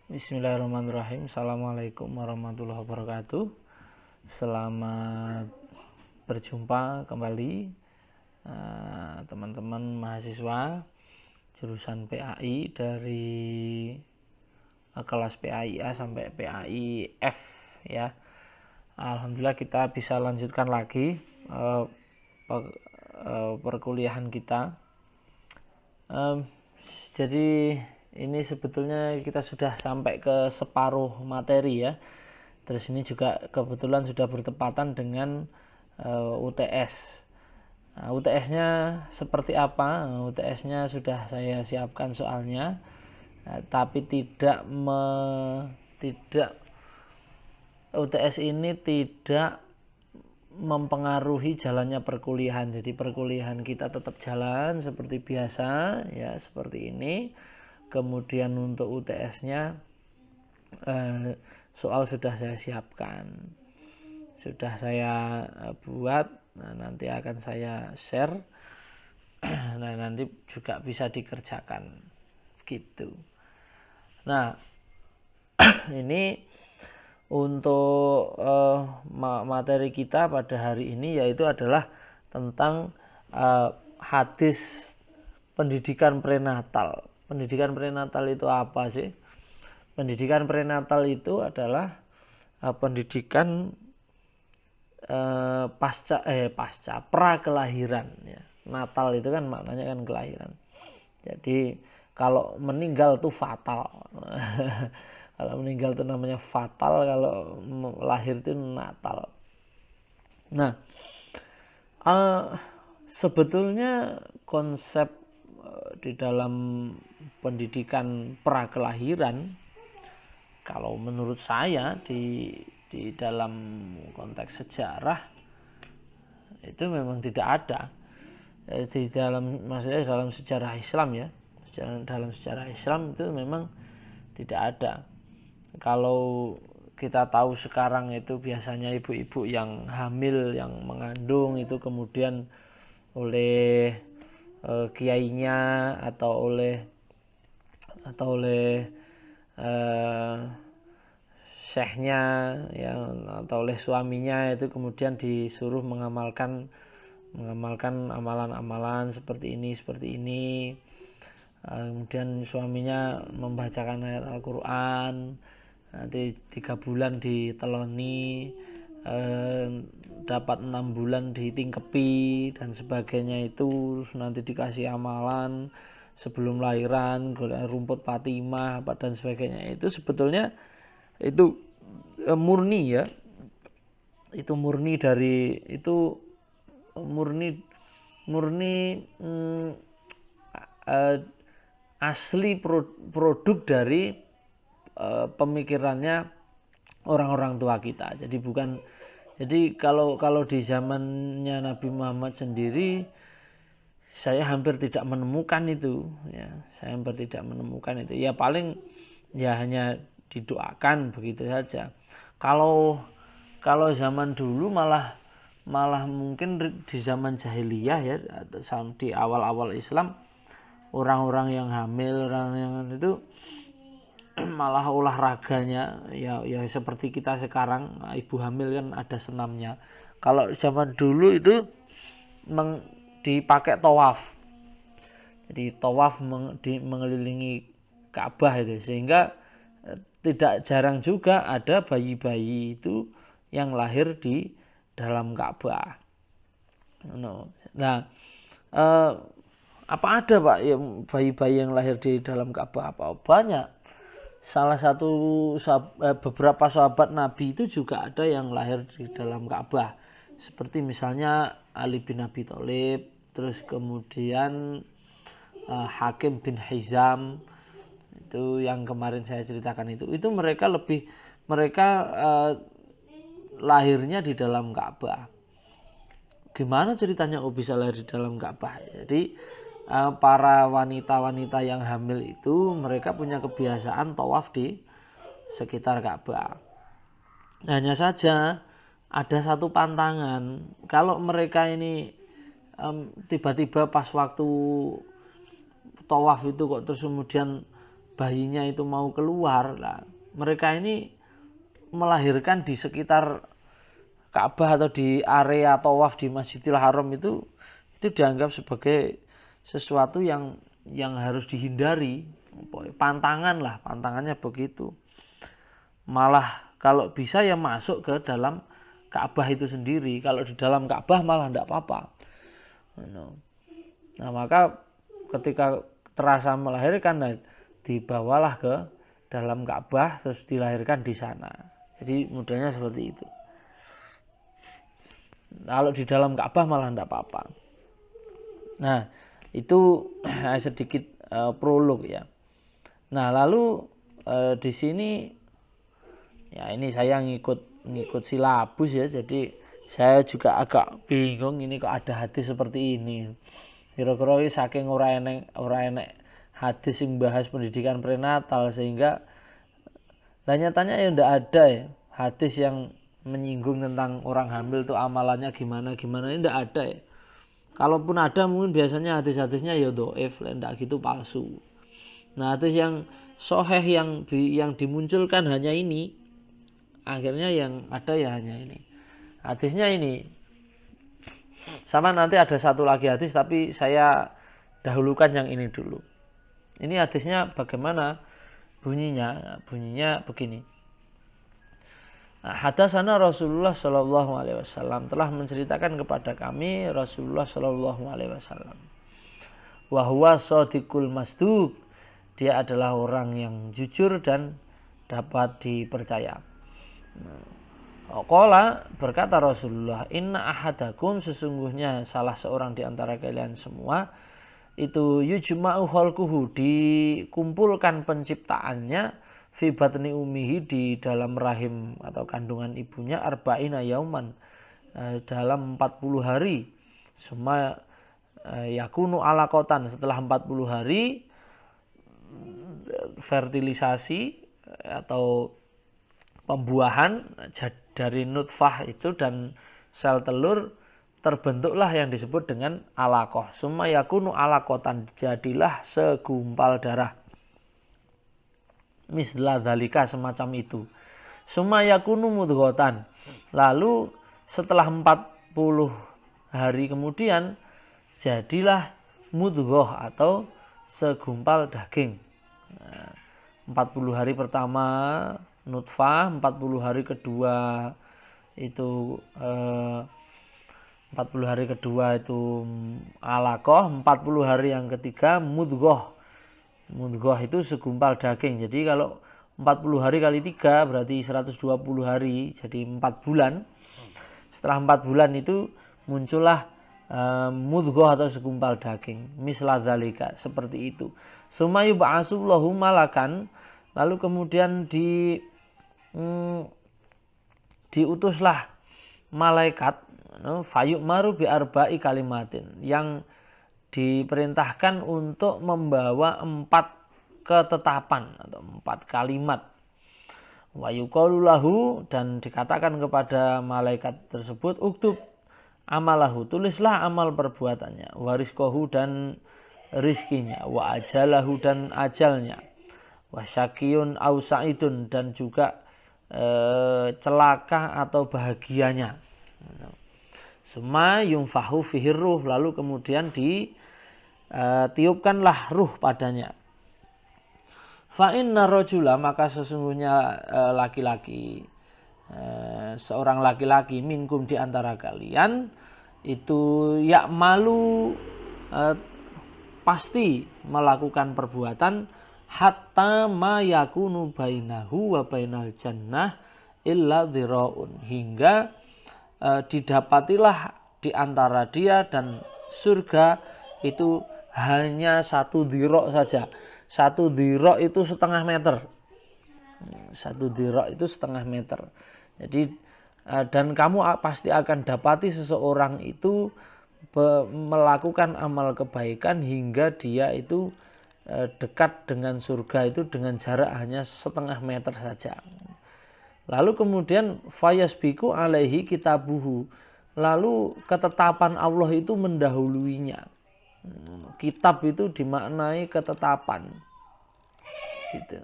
Bismillahirrahmanirrahim. Assalamualaikum warahmatullahi wabarakatuh. Selamat berjumpa kembali teman-teman mahasiswa jurusan PAI dari kelas PAI A sampai PAI F ya. Alhamdulillah kita bisa lanjutkan lagi perkuliahan kita. Jadi ini sebetulnya kita sudah sampai ke separuh materi ya. Terus ini juga kebetulan sudah bertepatan dengan UTS. UTS-nya seperti apa? UTS-nya sudah saya siapkan soalnya, tapi UTS ini tidak mempengaruhi jalannya perkuliahan. Jadi perkuliahan kita tetap jalan seperti biasa ya, seperti ini. Kemudian untuk UTS-nya soal sudah saya siapkan, sudah saya buat. Nah, nanti akan saya share. Nah, nanti juga bisa dikerjakan gitu. Nah, ini untuk materi kita pada hari ini yaitu adalah tentang hadis pendidikan prenatal. Pendidikan prenatal itu apa sih? Pendidikan prenatal itu adalah pendidikan pasca prakelahiran ya. Natal itu kan maknanya kan kelahiran. Jadi kalau meninggal itu fatal. Kalau meninggal itu namanya fatal, kalau lahir itu Natal. Nah, sebetulnya konsep di dalam pendidikan prakelahiran, kalau menurut saya di dalam konteks sejarah itu memang tidak ada. Di dalam, maksudnya dalam sejarah Islam ya, dalam sejarah Islam itu memang tidak ada. Kalau kita tahu sekarang itu biasanya ibu-ibu yang hamil, yang mengandung itu kemudian oleh kiainya atau oleh syekhnya ya, atau oleh suaminya itu kemudian disuruh mengamalkan amalan-amalan seperti ini. Kemudian suaminya membacakan ayat Al-Quran, nanti 3 bulan diteloni, dapat 6 bulan ditingkepi dan sebagainya, itu nanti dikasih amalan sebelum lahiran, golek rumput Fatimah apa dan sebagainya. Itu sebetulnya itu murni ya, itu murni dari itu murni asli produk dari pemikirannya orang-orang tua kita. Jadi kalau di zamannya Nabi Muhammad sendiri saya hampir tidak menemukan itu ya. Ya paling ya hanya didoakan begitu saja. Kalau zaman dulu malah mungkin di zaman jahiliyah ya, di awal-awal Islam, orang-orang yang hamil, orang yang itu malah olahraganya ya seperti kita sekarang, ibu hamil kan ada senamnya. Kalau zaman dulu itu dipakai tawaf. Jadi tawaf mengelilingi Ka'bah itu, sehingga tidak jarang juga ada bayi-bayi itu yang lahir di dalam Ka'bah. Nah, apa ada Pak ya bayi-bayi yang lahir di dalam Ka'bah? Apa banyak? Salah satu beberapa sahabat Nabi itu juga ada yang lahir di dalam Ka'bah. Seperti misalnya Ali bin Abi Thalib, terus kemudian Hakim bin Hizam, itu yang kemarin saya ceritakan itu mereka lahirnya di dalam Ka'bah. Gimana ceritanya bisa lahir di dalam Ka'bah? Jadi para wanita-wanita yang hamil itu mereka punya kebiasaan tawaf di sekitar Ka'bah. Hanya saja ada satu pantangan, kalau mereka ini tiba-tiba pas waktu tawaf itu kok terus kemudian bayinya itu mau keluar lah, mereka ini melahirkan di sekitar Ka'bah atau di area tawaf di Masjidil Haram itu dianggap sebagai sesuatu yang harus dihindari, pantangannya begitu. Malah kalau bisa ya masuk ke dalam Ka'bah itu sendiri, kalau di dalam Ka'bah malah tidak apa-apa. Nah maka ketika terasa melahirkan, dibawalah ke dalam Ka'bah terus dilahirkan di sana. Jadi modelnya seperti itu. Kalau di dalam Ka'bah malah tidak apa-apa. Nah itu sedikit prolog ya. Nah lalu di sini ya ini saya ngikut silabus ya, jadi saya juga agak bingung ini kok ada hadis seperti ini. Kira-kira saking ora enek hadis yang bahas pendidikan prenatal, sehingga nyatanya ya ndak ada ya hadis yang menyinggung tentang orang hamil tuh amalannya gimana ini ndak ada ya. Kalaupun ada mungkin biasanya hadis-hadisnya ya dhaif, ndak gitu, palsu. Nah hadis yang sahih yang dimunculkan hanya ini, akhirnya yang ada ya hanya ini. Hadisnya ini sama, nanti ada satu lagi hadis tapi saya dahulukan yang ini dulu. Ini hadisnya bagaimana bunyinya? Bunyinya begini. Hadatsana Rasulullah sallallahu alaihi wasallam, telah menceritakan kepada kami Rasulullah sallallahu alaihi wasallam. Wa huwa shadiqul masduq, dia adalah orang yang jujur dan dapat dipercaya. Qala, berkata Rasulullah, inna ahadakum, sesungguhnya salah seorang di antara kalian semua itu yujma'u khalquhu, dikumpulkan penciptaannya, fi batni ummihi, di dalam rahim atau kandungan ibunya, arba'ina yauman, dalam 40 hari. Summa yakunu alaqatan, setelah 40 hari fertilisasi atau pembuahan dari nutfah itu dan sel telur, terbentuklah yang disebut dengan alaqah. Summa yakunu alaqatan, jadilah segumpal darah. Misla dzalika, semacam itu. Summa yakunu mudghatan, lalu setelah 40 hari kemudian jadilah mudghah atau segumpal daging. 40 hari pertama nutfah, 40 hari kedua itu 40 hari kedua itu alaqah, 40 hari yang ketiga mudghah. Mudghah itu segumpal daging. Jadi kalau 40 hari kali 3 berarti 120 hari, jadi 4 bulan. Setelah 4 bulan itu muncullah mudghah atau segumpal daging. Misla dzalika, seperti itu. Summa yub'atsullahu malakan, lalu kemudian diutuslah malaikat, fayu'maru bi arba'i kalimatin, yang diperintahkan untuk membawa 4 ketetapan atau 4 kalimat. Wa yuqalu lahu, dan dikatakan kepada malaikat tersebut, uktub amalahu, tulislah amal perbuatannya, wa rizqahu, dan rizkinya, wa ajalahu, dan ajalnya, wa syaqiyun au sa'idun, dan juga celaka atau bahagianya. Summa yunfahu fihi ruh, lalu kemudian tiupkanlah ruh padanya. Fa inna rajula, maka sesungguhnya laki-laki, seorang laki-laki, minkum, di antara kalian itu ya'malu, pasti melakukan perbuatan, hatta ma yakunu bainahu wa bainal jannah illa dhira'un, hingga didapatilah di antara dia dan surga itu hanya 1 dhira' saja. 1 dhira' itu setengah meter. 1 dhira' itu setengah meter. Jadi dan kamu pasti akan dapati seseorang itu melakukan amal kebaikan hingga dia itu dekat dengan surga itu dengan jarak hanya setengah meter saja. Lalu kemudian fayasbiku alaihi kitabuhu, lalu ketetapan Allah itu mendahuluinya. Kitab itu dimaknai ketetapan. gitu.